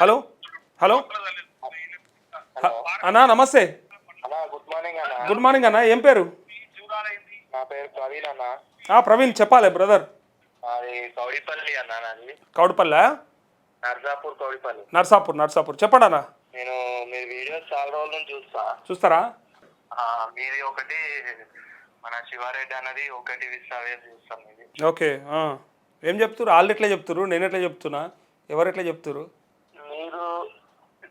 Hello hello అన్నా నమస్తే. అన్నా గుడ్ మార్నింగ్ అన్న. గుడ్ మార్నింగ్ అన్న. ఏం పేరు? నా పేరు ప్రవీణ్ అన్న. ప్రవీణ్ చెప్పాలి బ్రదర్. అది కౌడిపల్లి అన్న. నాది కౌడిపల్లి. నర్సాపూర్ కౌడిపల్లి. నర్సాపూర్ చెప్పండి అన్న. నేను మీ వీడియోస్ చాలా రోజుల నుంచి చూస్తారా? మీది ఒకటి, మన శివారెడ్డి అన్నది ఒకటి చూస్తాం మీది. ఓకే. ఏం చెప్తారు? వాళ్ళు ఎట్లా చెప్తారు, నేను ఎట్లా చెప్తున్నా, ఎవరు ఎట్లా చెప్తారు? మీరు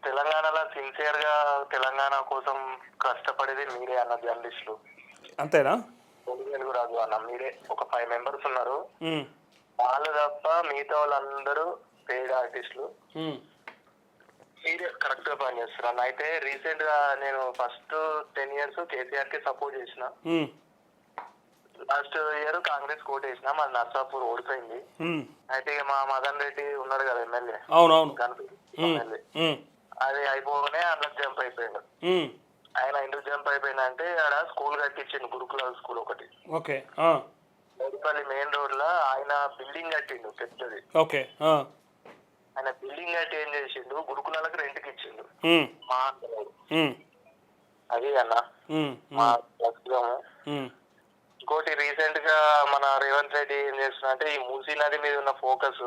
తెలంగాణలో సిన్సియర్ గా తెలంగాణ కోసం కష్టపడేది మీరే అన్న, జర్నలిస్టులు. అంతేనా? తెలుగు రాదు అన్న. మీరే ఒక 5 మెంబర్స్ ఉన్నారు. వాళ్ళు తప్ప మిగతా వాళ్ళందరూ పెయిడ్ ఆర్టిస్టులు. మీరే కరెక్ట్ గా పని చేస్తారు అన్న. అయితే రీసెంట్ గా నేను ఫస్ట్ 10 years కేసీఆర్ కి సపోర్ట్ చేసిన. లాస్ట్ ఇయర్ కాంగ్రెస్ కోట్ వేసిన, మన నర్సాపూర్ ఓడిపోయింది. అయితే మా మదన్ రెడ్డి ఉన్నారు కదా ఎమ్మెల్యే, ఎమ్మెల్యే, అది అయిపోగానే అందులో జంప్ అయిపోయాడు. ఆయన ఎందుకు జంప్ అయిపోయినా అంటే ఆడ స్కూల్ కట్టించిండు, గురుకుల స్కూల్ ఒకటి. ఓకే. మోడిపల్లి మెయిన్ రోడ్ లో ఆయన బిల్డింగ్ కట్టిండు పెద్దది. ఓకే. ఆయన బిల్డింగ్ కట్టి ఏం చేసిండు, గురుకులాలకు రెంట్కి ఇచ్చిండు. మా అది అన్న మా ఇంకోటి రీసెంట్ గా మన రేవంత్ రెడ్డి ఏం చేస్తున్నా అంటే ఈ మూసీ నది మీద ఉన్న ఫోకస్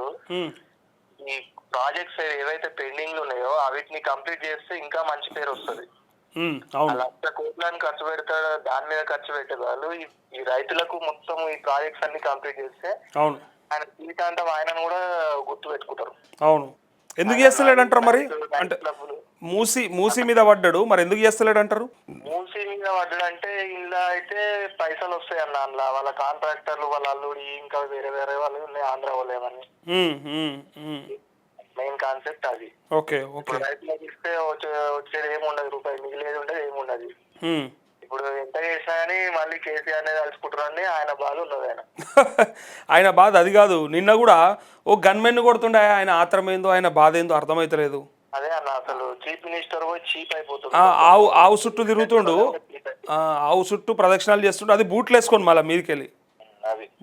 ఈ ప్రాజెక్ట్స్ ఏవైతే పెండింగ్ ఉన్నాయో అవిటిని కంప్లీట్ చేస్తే ఇంకా మంచి పేరు వస్తుంది. 1,00,00,000 కోట్లని ఖర్చు పెడతాడు, దాని మీద ఖర్చు పెట్టే వాళ్ళు ఈ రైతులకు మొత్తం ఈ ప్రాజెక్ట్స్ అన్ని కంప్లీట్ చేస్తే ఆయన జీవితాంతం ఆయనను కూడా గుర్తు పెట్టుకుంటారు. అవును. ఎందుకు చేస్తలేడంటారు మరి? అంటే మూసీ మీద పడ్డాడు, మరి ఎందుకు చేస్తలేడు అంటారు? మూసీ మీద పడ్డాడు అంటే ఇందులో అయితే పైసలు వస్తాయి అన్న. అందులో వాళ్ళ కాంట్రాక్టర్లు, వాళ్ళ అల్లుడి, ఇంకా వేరే వేరే వాళ్ళు ఉన్నాయి, ఆంధ్ర వాళ్ళు ఏమని. మెయిన్ కాన్సెప్ట్ అది. ఓకే. రైతులకు ఇస్తే వచ్చేది ఏముండదు, రూపాయి మిగిలేదు ఉండదు, ఏముండదు. ఇప్పుడు ఎంత చేసినా కానీ మళ్ళీ కేసీఆర్ నే తలుచుకుంటారని ఆయన బాధ ఉన్నది. ఆయన బాధ అది కాదు. నిన్న కూడా ఓ గన్మెన్ కొడుతుండే, ఆయన ఆత్రం ఏందో ఆయన బాధ ఏందో అర్థమైతలేదు. అదే అన్న, అసలు చీఫ్ మినిస్టర్ చీప్ అయిపోతుంది. ఆవు చుట్టూ తిరుగుతుండు, ఆవు చుట్టూ ప్రదక్షిణాలు చేస్తుండు. అది బూట్లు వేసుకొని మళ్ళీ మీదకెళ్ళి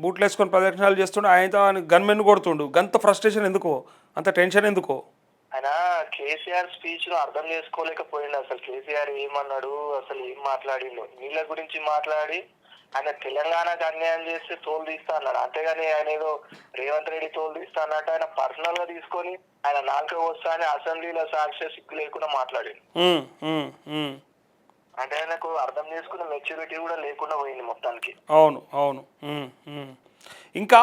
బూట్లు వేసుకొని ప్రదక్షిణాలు చేస్తుండు. ఆయనతో గన్మెన్ కొడుతుండు. గంత ఫ్రస్ట్రేషన్ ఎందుకో, అంత టెన్షన్ ఎందుకో? ఆయన కేసీఆర్ స్పీచ్ ను అర్థం చేసుకోలేకపోయిండు. అసలు కేసీఆర్ ఏమన్నాడు, అసలు ఏం మాట్లాడిండు, నీళ్ళ గురించి మాట్లాడి ఆయన తెలంగాణకు అన్యాయం చేస్తే తోలు తీస్తా అన్నాడు. అంతేగాని ఆయన ఏదో రేవంత్ రెడ్డి తోలు తీస్తా అన్నట్టు ఆయన పర్సనల్ గా తీసుకొని ఆయన నాలుక వస్తా అని అసెంబ్లీలో సాక్షి సిగ్గు లేకుండా మాట్లాడిండు. అంటే ఆయనకు అర్థం చేసుకున్న మెచ్యూరిటీ కూడా లేకుండా పోయింది మొత్తానికి. అవును. ఇంకా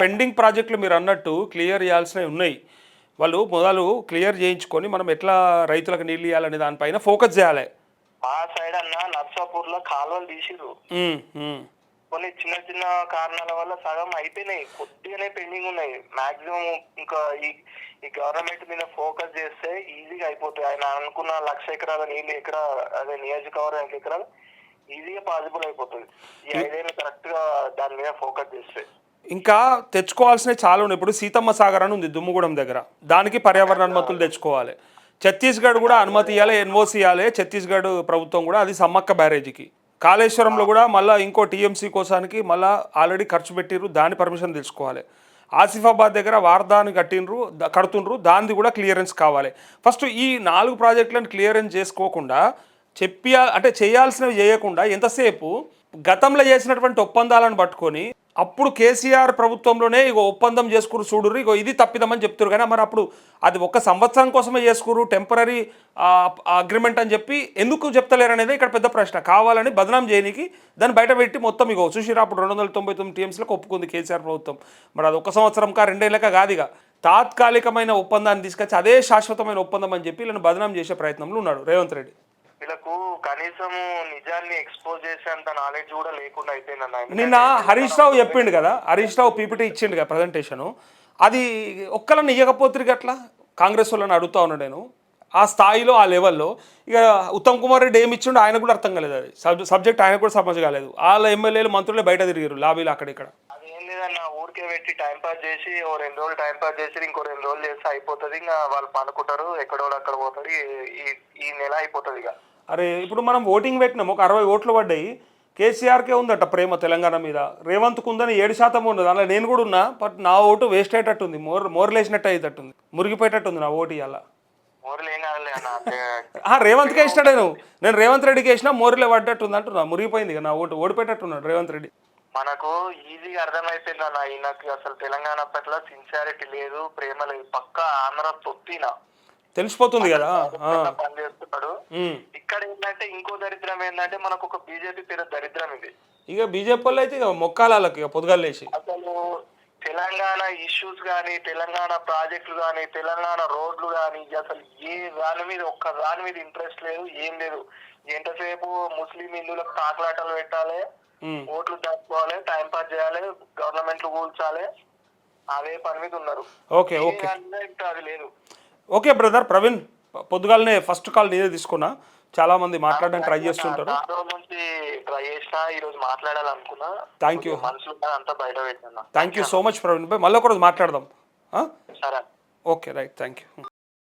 పెండింగ్ ప్రాజెక్టులు మీరు అన్నట్టు క్లియర్ చేయాల్సినవి ఉన్నాయి. వాళ్ళు మొదలు క్లియర్ చేయించుకొని మనం ఎట్లా రైతులకు నీళ్ళు ఇవ్వాలనే దానిపైన ఫోకస్ చేయాలి. మా సైడ్ అన్న నర్సాపూర్ లో కాలువలు తీసిర్రు. కొన్ని చిన్న చిన్న కారణాల వల్ల సగం అయిపోయినాయి, కొద్దిగానే పెండింగ్ ఉన్నాయి. మాక్సిమం ఇంకా ఈ గవర్నమెంట్ మీద ఫోకస్ చేస్తే ఈజీగా అయిపోతాయి. ఆయన అనుకున్న 1,00,000 ఎకరాల నీళ్ళు అదే నియోజకవర్గం ఎకరాలు ఈజీగా పాసిబుల్ అయిపోతుంది. ఈ 5 ఏళ్ళు కరెక్ట్ గా దాని మీద ఫోకస్ చేస్తే. ఇంకా తెచ్చుకోవాల్సినవి చాలా ఉన్నాయి. ఇప్పుడు సీతమ్మ సాగర్ అని ఉంది దుమ్ముగూడెం దగ్గర, దానికి పర్యావరణ అనుమతులు తెచ్చుకోవాలి. ఛత్తీస్గఢ్ కూడా అనుమతి ఇవ్వాలి, ఎన్ఓసి ఇవ్వాలి. ఛత్తీస్గఢ్ ప్రభుత్వం కూడా అది సమ్మక్క బ్యారేజీకి. కాళేశ్వరంలో కూడా మళ్ళీ ఇంకో టీఎంసీ కోసానికి మళ్ళీ ఆల్రెడీ ఖర్చు పెట్టిర్రు, దాని పర్మిషన్ తెచ్చుకోవాలి. ఆసిఫాబాద్ దగ్గర వార్దాన్ని కడుతుండ్రు, దానిది కూడా క్లియరెన్స్ కావాలి. ఫస్ట్ ఈ 4 ప్రాజెక్టులను క్లియరెన్స్ చేసుకోకుండా చేయాల్సినవి చేయకుండా ఎంతసేపు గతంలో చేసినటువంటి ఒప్పందాలను పట్టుకొని అప్పుడు కేసీఆర్ ప్రభుత్వంలోనే ఇగో ఒప్పందం చేసుకురు చూడుర్రు, ఇగో ఇది తప్పిదమని చెప్తారు. కానీ మరి అప్పుడు అది 1 సంవత్సరం కోసమే చేసుకురు, టెంపరీ అగ్రిమెంట్ అని చెప్పి ఎందుకు చెప్తలేరు అనేది ఇక్కడ పెద్ద ప్రశ్న. కావాలని బదనాం చేయడానికి దాన్ని బయట పెట్టి మొత్తం ఇగో చూసిరా అప్పుడు 299 టీఎంసీలకు ఒప్పుకుంది కేసీఆర్ ప్రభుత్వం. మరి అది 1 సంవత్సరం 2 ఏళ్ళకా కాదు, ఇక తాత్కాలికమైన ఒప్పందాన్ని తీసుకొచ్చి అదే శాశ్వతమైన ఒప్పందం అని చెప్పి వీళ్ళని బదనాం చేసే ప్రయత్నంలో ఉన్నాడు రేవంత్ రెడ్డి. వీళ్ళకు కనీసం నిజాన్ని ఎక్స్పోజ్ చేసేంత నాలెడ్జ్ కూడా లేకుండా అయిపోయిందన్న. నిన్న హరీష్ రావు చెప్పిండు కదా, హరీష్ రావు పీపీటీ ఇచ్చిండు కదా ప్రజెంటేషను, అది ఒక్కళ్ళని ఇవ్వకపోతే అట్లా కాంగ్రెస్ వాళ్ళని అడుగుతా ఉన్నాడు నేను. ఆ స్థాయిలో ఆ లెవెల్లో ఇక ఉత్తమ్ కుమార్ రెడ్డి ఏమి ఇచ్చిండో ఆయన కూడా అర్థం కాలేదు, అది సబ్జెక్ట్ ఆయన కూడా సమజ్ కాలేదు. వాళ్ళ ఎమ్మెల్యేలు మంత్రులే బయట తిరిగారు లాబీలు అక్కడిక్కడ. అదేం లేదన్న, ఊరికే పెట్టి టైం పాస్ చేసి 2 రోజులు టైం పాస్ చేసి ఇంకో 2 రోజులు చేస్తే అయిపోతుంది. ఇంకా వాళ్ళు పనుకుంటారు, ఎక్కడో అక్కడ పోతారు, ఈ నెల అయిపోతుంది. ఇక అరే ఇప్పుడు మనం ఓటింగ్ పెట్టినాం, ఒక 60 ఓట్లు పడ్డాయి. కేసీఆర్కే ఉందట ప్రేమ తెలంగాణ మీద, రేవంత్కు ఉందని 7% ఉన్నది. అందులో నేను కూడా ఉన్నా, బట్ నా ఓటు వేస్ట్ అయ్యేటట్టుంది, మోరలేసినట్టు అయ్యేటట్టుంది, మురిగిపోయేటట్టుంది నా ఓటు. ఇవాళ మోరీలు ఏం కాదులే అన్న అంటే రేవంత్కే వేసినాడే నేను రేవంత్ రెడ్డికి వేసినా మోరీలే పడ్డట్టుంది అంటున్నా, మురిగిపోయింది ఇక నా ఓటు, ఓడిపోయేటట్టున్నాడు రేవంత్ రెడ్డి. మనకు ఈజీగా అర్థమైపోయింది అన్న, ఈయనకి అసలు తెలంగాణ పట్ల సిన్సియారిటీ లేదు, ప్రేమ లేదు, పక్కా ఆంధ్ర తొత్తిన తెలిసిపోతుంది కదా. పని చేస్తున్నాడు. ఇక్కడ ఏంటంటే ఇంకో దరిద్రం ఏంటంటే మనకు ఒక బీజేపీ పేరు దరిద్రం ఇది. ఇక బీజేపీ వాళ్ళు అయితే ఇక మొక్కాలకి ఇక పొద్దుగాలేసి అసలు తెలంగాణ ఇష్యూస్ కానీ, తెలంగాణ ప్రాజెక్టులు కానీ, తెలంగాణ రోడ్లు కానీ, అసలు ఏ దాని మీద ఒక్క దాని మీద ఇంట్రెస్ట్ లేదు, ఏం లేదు. ఎంతసేపు ముస్లిం హిందువులకు తాకలాటలు పెట్టాలి, ఓట్లు దాచుకోవాలి, టైం పాస్ చేయాలి, గవర్నమెంట్లు కూల్చాలి, అదే పని మీద ఉన్నారు. ఓకే ఓకే ఇంకా అది లేదు. ఓకే బ్రదర్ ప్రవీణ్, పొద్దుగాలనే ఫస్ట్ కాల్ నీదే తీసుకున్నా, చాలా మంది మాట్లాడడానికి ట్రై చేస్తుంటారు. ఆ రోజు నుంచి ట్రై చేసినా, ఈ రోజు మాట్లాడాలనుకున్నా. థ్యాంక్ యూ, మనసులో అంతా బయట పెట్టినా. Thank you so much Praveen భాయ్, మళ్ళీ ఒకరోజు మాట్లాడదాం. సరే. Okay right, thank you.